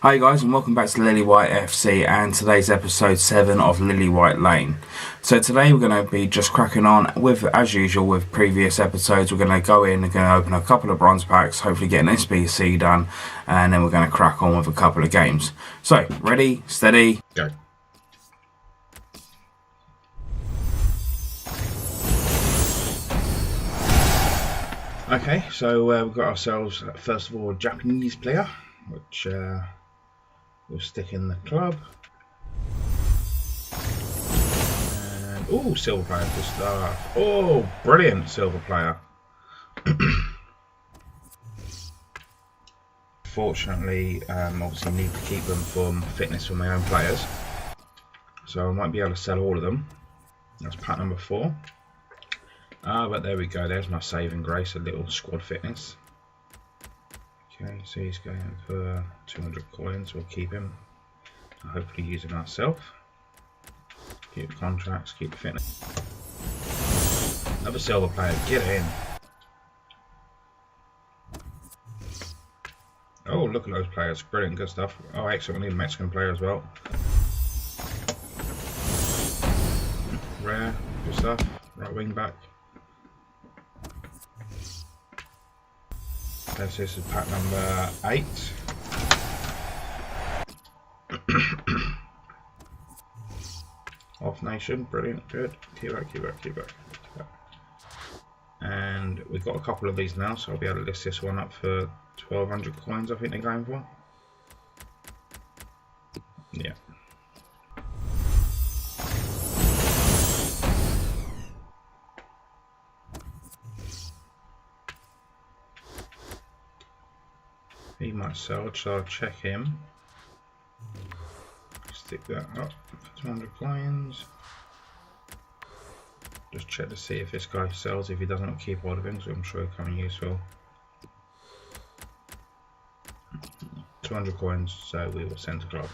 Hi guys, and welcome back to Lilywhite FC and today's episode 7 of Lilywhite Lane. So today we're going to be just cracking on with, as usual with previous episodes, we're going to go in and going to open a couple of bronze packs, hopefully get an SBC done, and then we're going to crack on with a couple of games. So, ready, steady, go. Okay, so we've got ourselves, first of all, a Japanese player, which we'll stick in the club. And, oh, silver player to start. Oh, brilliant silver player. Fortunately, obviously need to keep them from fitness for my own players. So I won't be able to sell all of them. That's pack number 4. But there we go, there's my saving grace, a little squad fitness. Okay, so he's going for 200 coins, we'll keep him. Hopefully use him ourselves. Keep the contracts, keep the fitness. Another silver player, get in. Oh, look at those players, brilliant, good stuff. Oh, excellent, we need a Mexican player as well. Rare, good stuff, right wing back. This is pack number 8. Off nation, brilliant, good. Keep that. And we've got a couple of these now, so I'll be able to list this one up for 1200 coins, I think they're going for. Yeah. He might sell, so I'll check him. Stick that up for 200 coins. Just check to see if this guy sells. If he doesn't, I'll keep hold of him, so I'm sure he'll come in useful. 200 coins, so we will send to club.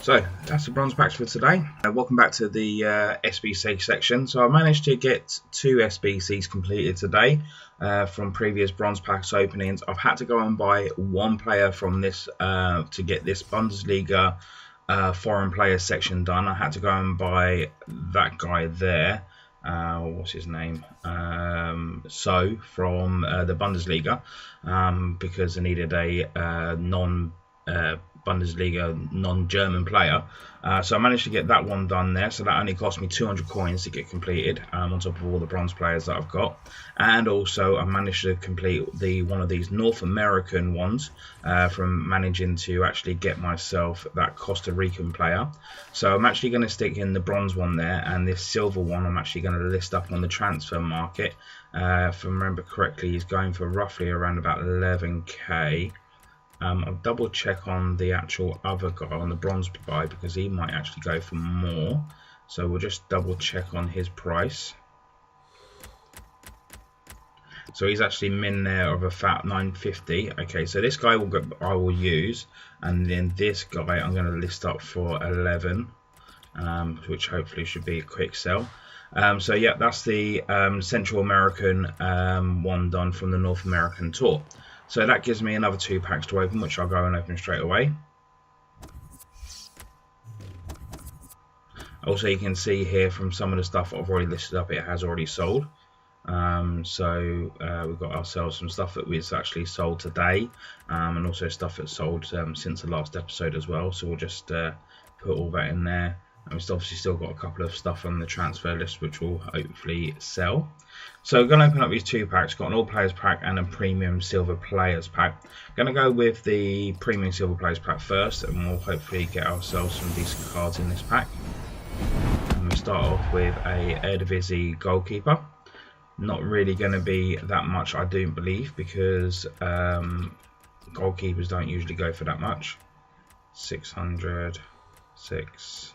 So that's the bronze packs for today. Welcome back to the SBC section. So I managed to get 2 SBCs completed today from previous bronze packs openings. I've had to go and buy 1 player from this to get this Bundesliga foreign players section done. I had to go and buy that guy there. What's his name? So from the Bundesliga because I needed a Bundesliga non-German player, so I managed to get that one done there. So that only cost me 200 coins to get completed, on top of all the bronze players that I've got. And also I managed to complete one of these North American ones from managing to actually get myself that Costa Rican player. So I'm actually going to stick in the bronze one there, and this silver one I'm actually going to list up on the transfer market. If I remember correctly, he's going for roughly around about 11k. I'll double check on the actual other guy on the bronze buy, because he might actually go for more. So we'll just double check on his price. So he's actually min there of a fat 950. Okay, so this guy I will use, and then this guy I'm going to list up for 11, which hopefully should be a quick sell. So yeah, that's the Central American one done from the North American tour. So that gives me another 2 packs to open, which I'll go and open straight away. Also, you can see here from some of the stuff I've already listed up, it has already sold. So we've got ourselves some stuff that was actually sold today, and also stuff that's sold since the last episode as well. So we'll just put all that in there. And we've obviously still got a couple of stuff on the transfer list which will hopefully sell. So I'm going to open up these 2 packs. Got an all players pack and a premium silver players pack. Going to go with the premium silver players pack first, and we'll hopefully get ourselves some decent cards in this pack. And we'll start off with a Eredivisie goalkeeper. Not really going to be that much, I don't believe, because goalkeepers don't usually go for that much. 600, 6.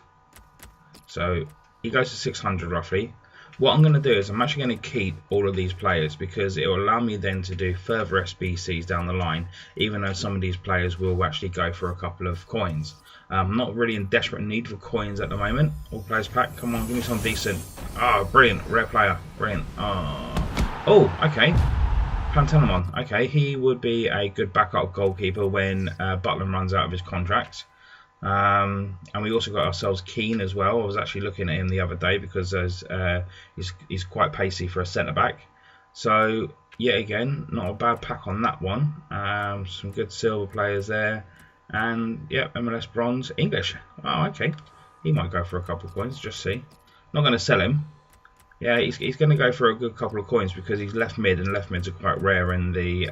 So he goes to 600 roughly. What I'm going to do is I'm actually going to keep all of these players, because it will allow me then to do further SBCs down the line, even though some of these players will actually go for a couple of coins. I'm not really in desperate need for coins at the moment. All players pack, come on, give me some decent. Oh, brilliant, rare player, brilliant. Oh, okay. Pantelimon. Okay, he would be a good backup goalkeeper when Butland runs out of his contract. And we also got ourselves Keane as well. I was actually looking at him the other day because he's quite pacey for a centre back. So yet again, not a bad pack on that one. Some good silver players there, and yeah, MLS bronze, English. Oh, okay, he might go for a couple of coins. Just see. Not going to sell him. Yeah, he's going to go for a good couple of coins because he's left mid, and left mids are quite rare in the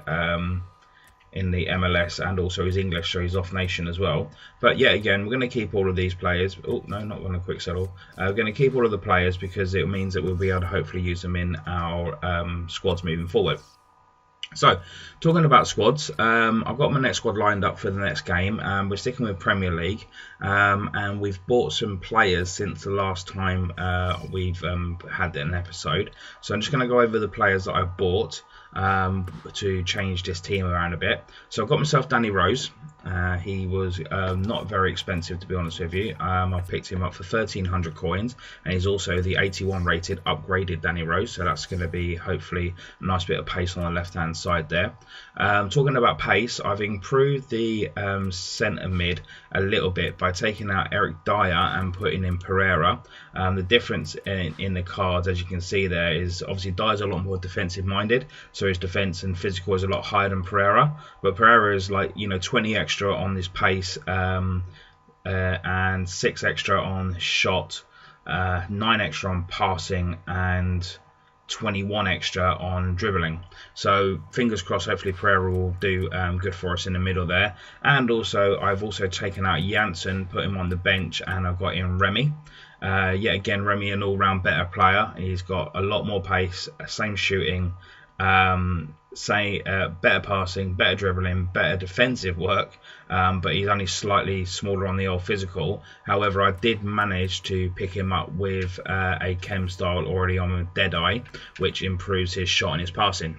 MLS, and also he's English, so he's off nation as well. But yeah, again, we're going to keep all of these players. Oh no, not going to quick settle. We're going to keep all of the players because it means that we'll be able to hopefully use them in our squads moving forward. So, talking about squads, I've got my next squad lined up for the next game. We're sticking with Premier League, and we've bought some players since the last time we've had an episode. So I'm just going to go over the players that I've bought to change this team around a bit. So I've got myself Danny Rose. He was not very expensive, to be honest with you. I picked him up for 1,300 coins, and he's also the 81 rated upgraded Danny Rose, so that's going to be hopefully a nice bit of pace on the left hand side there. Talking about pace, I've improved the centre mid a little bit by taking out Eric Dyer and putting in Pereira. The difference in the cards, as you can see there, is obviously Dyer's a lot more defensive minded, so his defence and physical is a lot higher than Pereira, but Pereira is like 20 extra on this pace, and 6 extra on shot, 9 extra on passing, and 21 extra on dribbling. So fingers crossed, hopefully Pereira will do good for us in the middle there. And also I've also taken out Janssen, put him on the bench, and I've got in Remy. Yet again, Remy an all-round better player. He's got a lot more pace, same shooting, better passing, better dribbling, better defensive work, but he's only slightly smaller on the old physical. However, I did manage to pick him up with a chem style already on with Deadeye, which improves his shot and his passing.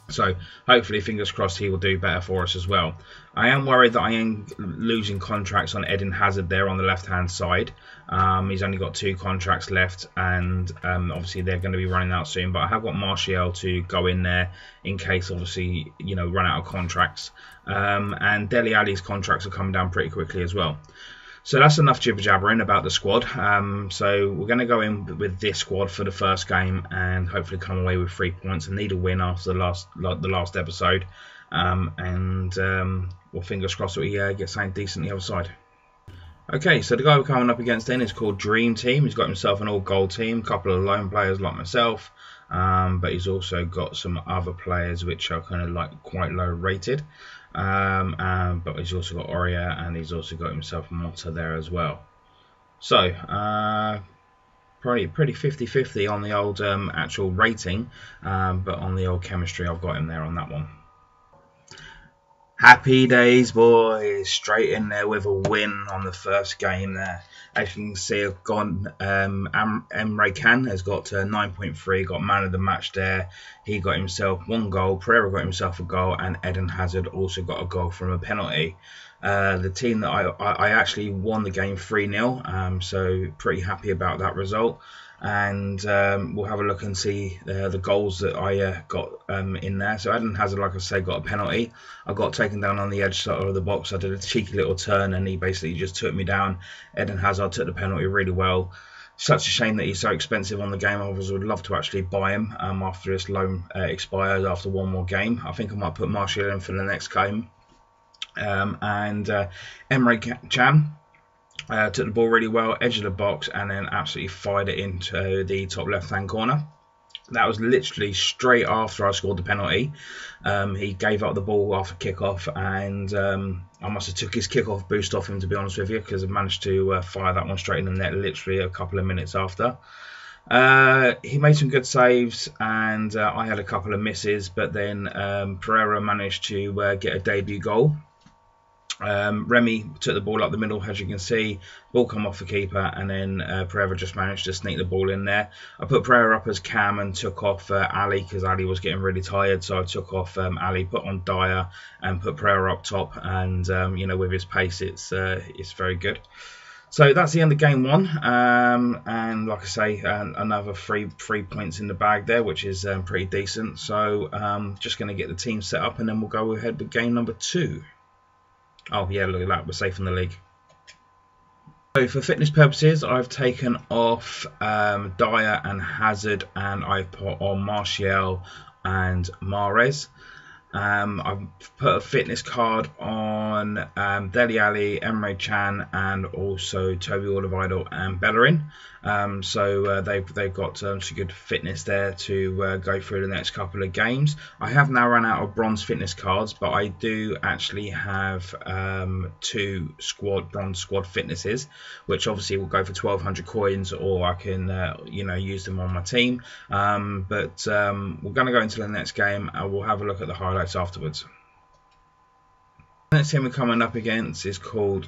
So hopefully, fingers crossed, he will do better for us as well. I am worried that I am losing contracts on Eden Hazard there on the left-hand side. He's only got 2 contracts left, and obviously they're going to be running out soon. But I have got Martial to go in there in case, obviously, run out of contracts. And Dele Alli's contracts are coming down pretty quickly as well. So that's enough jibber-jabbering about the squad. So we're going to go in with this squad for the first game and hopefully come away with 3 points and need a win after the last episode. Well, fingers crossed that we get something decent the other side. Okay, so the guy we're coming up against then is called Dream Team. He's got himself an all-gold team, a couple of lone players like myself, but he's also got some other players which are kind of like quite low rated. But he's also got Oria, and he's also got himself Motta there as well. So pretty 50-50 on the old actual rating, but on the old chemistry I've got him there on that one. Happy days, boys. Straight in there with a win on the first game there. As you can see, I've gone, Emre Can has got 9.3, got man of the match there. He got himself 1 goal, Pereira got himself a goal, and Eden Hazard also got a goal from a penalty. The team that I actually won the game 3-0, so pretty happy about that result. And we'll have a look and see the goals that I got in there. So Eden Hazard, like I say, got a penalty. I got taken down on the edge side of the box. I did a cheeky little turn and he basically just took me down. Eden Hazard took the penalty really well. Such a shame that he's so expensive on the game. I would love to actually buy him after this loan expires after 1 more game. I think I might put Martial in for the next game. Emre Can took the ball really well, edge of the box, and then absolutely fired it into the top left-hand corner. That was literally straight after I scored the penalty. He gave up the ball after kick-off, and I must have took his kick-off boost off him, to be honest with you, because I managed to fire that one straight in the net literally a couple of minutes after. He made some good saves, and I had a couple of misses, but then Pereira managed to get a debut goal. Remy took the ball up the middle, as you can see, ball come off the keeper, and then Pereira just managed to sneak the ball in there. I put Pereira up as cam and took off Ali because Ali was getting really tired, so I took off Ali, put on Dyer, and put Pereira up top, and with his pace it's very good. So that's the end of game one, and like I say, another three points in the bag there, which is pretty decent. So just going to get the team set up, and then we'll go ahead with game number 2. Oh yeah, look at that, we're safe in the league. So for fitness purposes, I've taken off Dyer and Hazard, and I've put on Martial and Mahrez. I've put a fitness card on Dele Alli, Emre Can, and also Toby Alderweireld and Bellerin. So they've got some good fitness there to go through the next couple of games. I have now run out of bronze fitness cards, but I do actually have 2 bronze squad fitnesses, which obviously will go for 1,200 coins, or I can use them on my team. But we're going to go into the next game, and we'll have a look at the highlights afterwards. The next team we're coming up against is called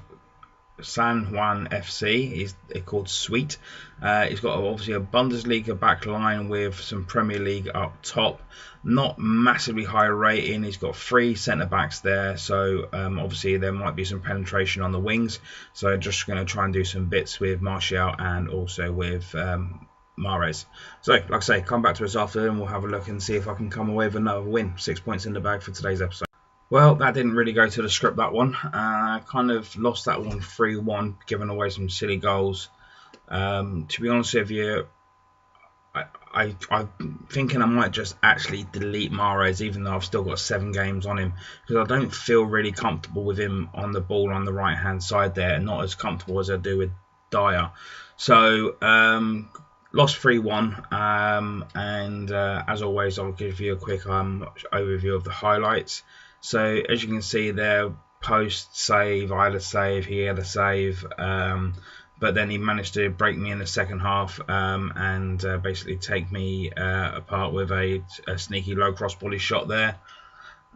San Juan FC. He's called Sweet. He's got obviously a Bundesliga back line with some Premier League up top. Not massively high rating. He's got 3 centre backs there, so obviously there might be some penetration on the wings. So just going to try and do some bits with Martial and also with Mahrez. So like I say, come back to us after and we'll have a look and see if I can come away with another win. 6 points in the bag for today's episode. Well, that didn't really go to the script, that one. I kind of lost that one 3-1, giving away some silly goals. To be honest with you, I'm thinking I might just actually delete Mahrez, even though I've still got 7 games on him, because I don't feel really comfortable with him on the ball on the right-hand side there, and not as comfortable as I do with Dyer. So, lost 3-1, and as always, I'll give you a quick overview of the highlights. So as you can see there, post save, I had a save, he had a save, but then he managed to break me in the second half and basically take me apart with a sneaky low cross body shot there.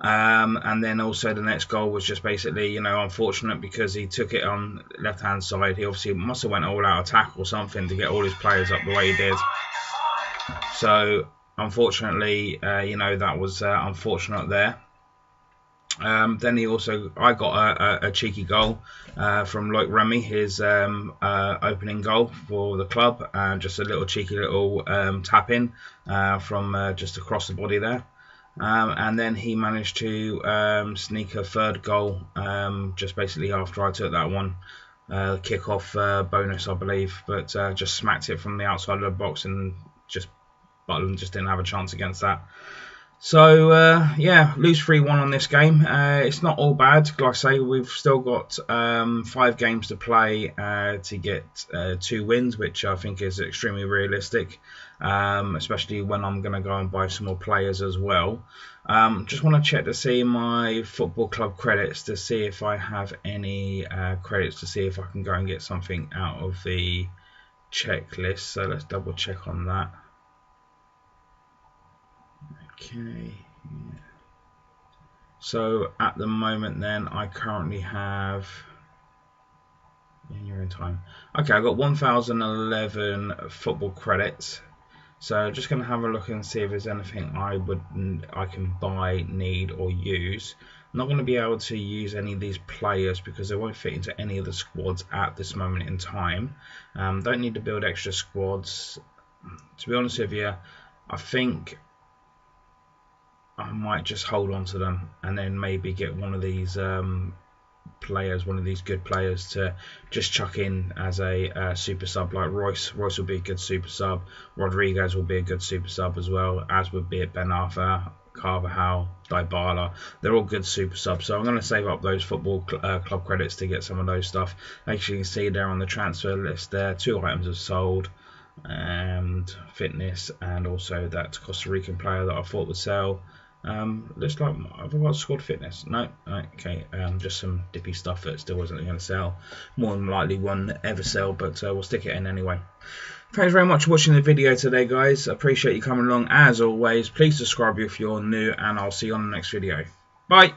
And then also the next goal was just basically, unfortunate, because he took it on left hand side. He obviously must have went all out attack or something to get all his players up the way he did. So unfortunately, that was unfortunate there. Then I got a cheeky goal from Loic Remy, his opening goal for the club, and just a little cheeky little tap in from just across the body there. And then he managed to sneak a third goal just basically after I took that one. Kick-off bonus, I believe, but just smacked it from the outside of the box, and Butland just didn't have a chance against that. So, yeah, lose 3-1 on this game. It's not all bad. Like I say, we've still got 5 games to play to get 2 wins, which I think is extremely realistic, especially when I'm going to go and buy some more players as well. Just want to check to see my football club credits to see if I have any credits, to see if I can go and get something out of the checklist. So let's double check on that. Okay, yeah. So at the moment then, I currently have, you're in time. Okay, I've got 1,011 football credits. So just going to have a look and see if there's anything I can buy, need, or use. I'm not going to be able to use any of these players because they won't fit into any of the squads at this moment in time. Don't need to build extra squads. To be honest with you, I think I might just hold on to them and then maybe get one of these players, one of these good players, to just chuck in as a super sub, like Royce. Royce will be a good super sub. Rodriguez will be a good super sub as well, as would be Ben Arthur, Carvajal, Dybala. They're all good super subs. So I'm going to save up those football club credits to get some of those stuff. As you can see there on the transfer list there, 2 items have sold, and fitness, and also that Costa Rican player that I thought would sell. Looks like I've got squad fitness. No, okay, just some dippy stuff that still wasn't going to sell. More than likely won't ever sell, but we'll stick it in anyway. Thanks very much for watching the video today, guys. I appreciate you coming along. As always, please subscribe if you're new, and I'll see you on the next video. Bye.